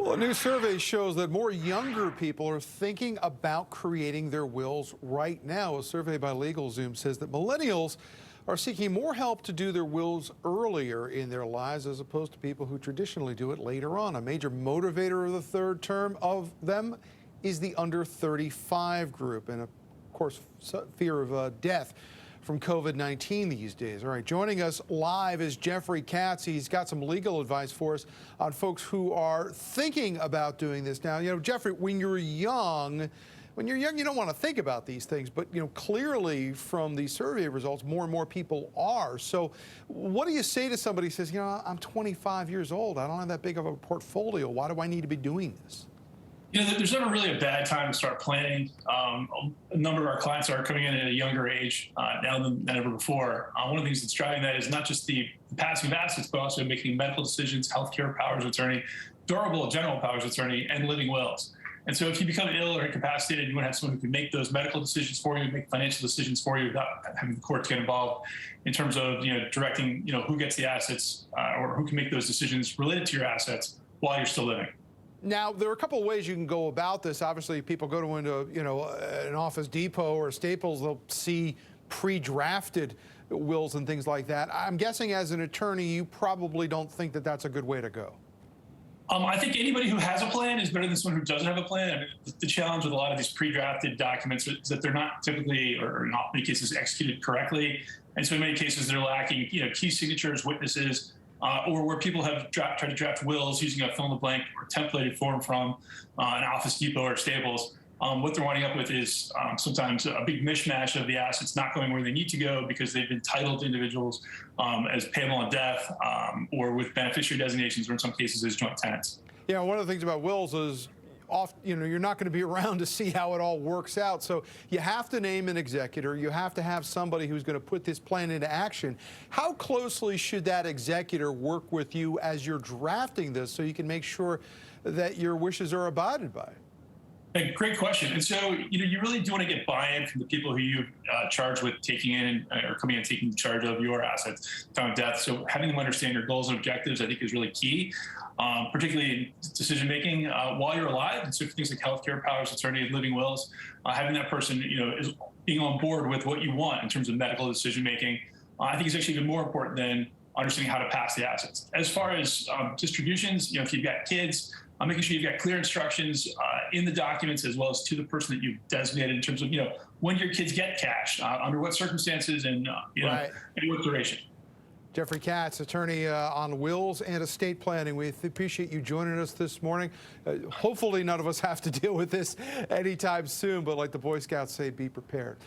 Well, a new survey shows that more younger people are thinking about creating their wills right now. A survey by LegalZoom says that millennials are seeking more help to do their wills earlier in their lives as opposed to people who traditionally do it later on. A major motivator of the third term of them is the under 35 group and, of course, fear of death from COVID-19 these days. All right, joining us live is Jeffrey Katz. He's got some legal advice for us on folks who are thinking about doing this now. You know, Jeffrey, when you're young, you don't want to think about these things, but, you know, clearly from the survey results, more and more people are. So what do you say to somebody who says, you know, I'm 25 years old, I don't have that big of a portfolio, why do I need to be doing this? You know, there's never really a bad time to start planning. A number of our clients are coming in at a younger age now than ever before. One of the things that's driving that is not just the passing of assets, but also making medical decisions, healthcare powers of attorney, durable general powers of attorney, and living wills. And so if you become ill or incapacitated, you want to have someone who can make those medical decisions for you, make financial decisions for you without having the courts get involved in terms of, you know, directing, you know, who gets the assets or who can make those decisions related to your assets while you're still living. Now, there are a couple of ways you can go about this. Obviously, people go into, you know, an Office Depot or Staples, they'll see pre-drafted wills and things like that. I'm guessing as an attorney, you probably don't think that that's a good way to go. I think anybody who has a plan is better than someone who doesn't have a plan. I mean, the challenge with a lot of these pre-drafted documents is that they're not typically, or in many cases, executed correctly. And so in many cases, they're lacking, you know, key signatures, witnesses, or where people have tried to draft wills using a fill-in-the-blank or templated form from an Office Depot or Staples. What they're winding up with is sometimes a big mishmash of the assets not going where they need to go because they've been titled to individuals as payable on death or with beneficiary designations, or in some cases as joint tenants. Yeah, one of the things about wills is you know, you're not going to be around to see how it all works out. So you have to name an executor. You have to have somebody who's going to put this plan into action. How closely should that executor work with you as you're drafting this so you can make sure that your wishes are abided by? A great question. And so, you know, you really do want to get buy-in from the people who you charge with taking in or coming in and taking charge of your assets, time of death. So having them understand your goals and objectives, I think, is really key, particularly in decision-making while you're alive. And so for things like healthcare powers of attorney and living wills, having that person, you know, is being on board with what you want in terms of medical decision-making, I think is actually even more important than understanding how to pass the assets. As far as distributions, you know, if you've got kids, making sure you've got clear instructions in the documents as well as to the person that you've designated in terms of, you know, when your kids get cash, under what circumstances, and you know, and what duration. Jeffrey Katz, attorney on wills and estate planning. We appreciate you joining us this morning. Hopefully none of us have to deal with this anytime soon, but like the Boy Scouts say, be prepared.